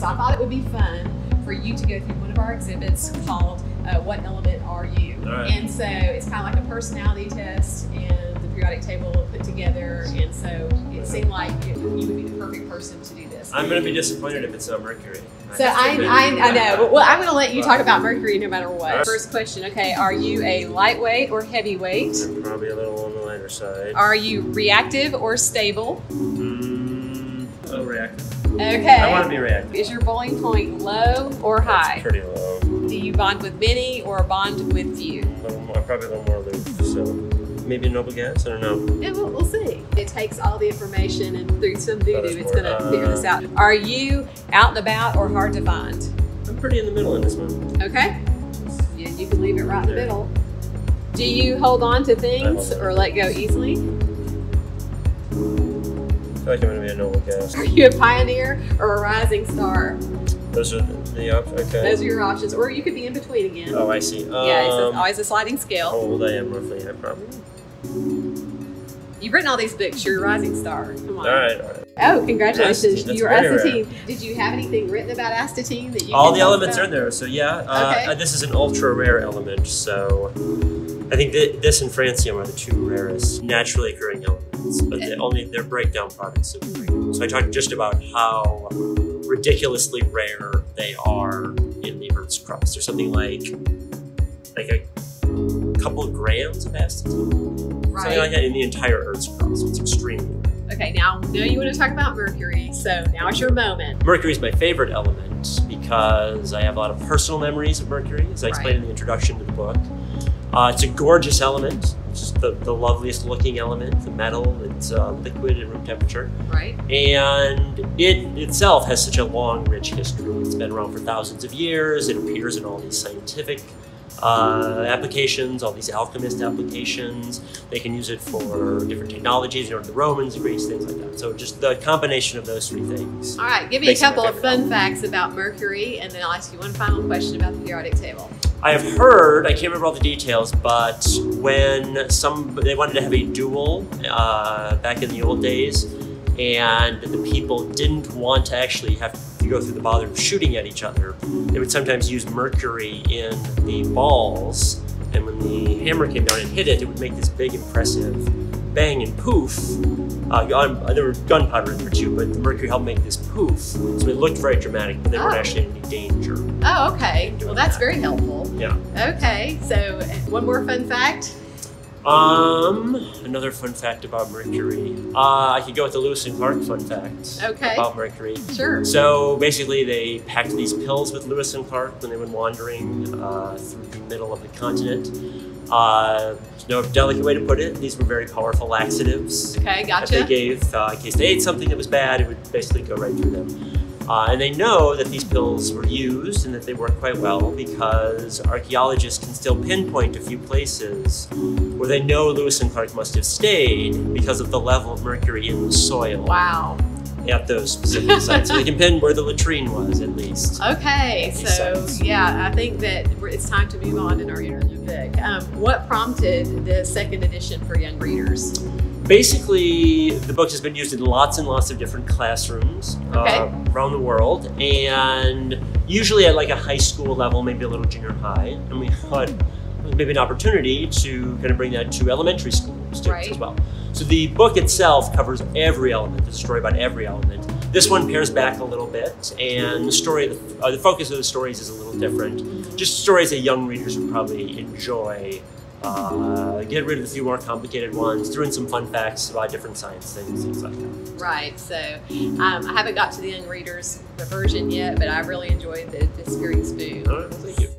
So I thought it would be fun for you to go through one of our exhibits called What Element Are You? Right. And so it's kind of like a personality test and the periodic table put together. And so it seemed like you would be the perfect person to do this. I'm going to be disappointed if it's not Mercury. So I know. Well, I'm going to let you talk about Mercury no matter what. Right. First question, okay, are you a lightweight or heavyweight? I'm probably a little on the lighter side. Are you reactive or stable? A little reactive. Okay. I want to be reactive. Is your boiling point low or high? It's pretty low. Do you bond with many or bond with few? Probably a little more loose, so maybe a noble gas, I don't know. Yeah, we'll see. It takes all the information and through some doo-doo, it's going to more, figure this out. Are you out and about or hard to find? I'm pretty in the middle in this one. Okay. Yeah, you can leave it right in the middle. Do you hold on to things or let go easily? I feel like I'm going to be a noble gas. Are you a pioneer or a rising star? Those are the options, okay. Those are your options. Or you could be in between again. Oh, I see. Yeah, it's always a sliding scale. How old I am roughly, probably. You've written all these books. You're a rising star. Come on. All right. Oh, congratulations. Astatine, You're that's very astatine. Did you have anything written about astatine that you all can the talk elements about? are in there, so yeah. Okay. This is an ultra rare element, so I think this and francium are the two rarest naturally occurring elements, but they're breakdown products of uranium. So I talked just about how ridiculously rare they are in the Earth's crust. There's something like a couple of grams of astatine, Right. something like that in the entire Earth's crust. It's extremely rare. Okay, now I know you want to talk about mercury, so now it's your moment. Mercury is my favorite element because I have a lot of personal memories of Mercury, as I explained in the introduction to the book. It's a gorgeous element. It's just the loveliest looking element, the metal. It's liquid at room temperature. Right. And it itself has such a long, rich history. It's been around for thousands of years. It appears in all these scientific applications, all these alchemist applications. They can use it for different technologies, the Romans, the Greeks, things like that. So just the combination of those three things. All right, give me a couple of fun facts about mercury, and then I'll ask you one final question about the periodic table. I have heard, I can't remember all the details, but when they wanted to have a duel back in the old days, and the people didn't want to actually have to go through the bother of shooting at each other, they would sometimes use mercury in the balls, and when the hammer came down and hit it, it would make this big, impressive bang and poof. There were gunpowder in there too, but the mercury helped make this poof, so it looked very dramatic, but they weren't actually in any danger. Oh, okay. Well, that's very helpful. Yeah. Okay, so one more fun fact. Another fun fact about mercury. I could go with the Lewis and Clark fun fact about mercury. Sure. So basically they packed these pills with Lewis and Clark when they went wandering through the middle of the continent. There's no delicate way to put it. These were very powerful laxatives. Okay, gotcha. That they gave in case they ate something that was bad, it would basically go right through them. And they know that these pills were used and that they work quite well because archaeologists can still pinpoint a few places where they know Lewis and Clark must have stayed because of the level of mercury in the soil. Wow. At those specific sites. So they can pin where the latrine was, at least. Okay, so yeah, I think that it's time to move on in our interview book. What prompted the second edition for young readers? Basically, the book has been used in lots and lots of different classrooms around the world, and usually at like a high school level, maybe a little junior high, and we thought maybe an opportunity to kind of bring that to elementary school students as well. So the book itself covers every element. There's a story about every element. This one pares back a little bit, and the story, the focus of the stories is a little different. Just stories that young readers would probably enjoy. Get rid of a few more complicated ones, throw in some fun facts about different science things like that. Right, so I haven't got to the young readers version yet, but I really enjoyed the Spearing Spoon. All right, well, thank you.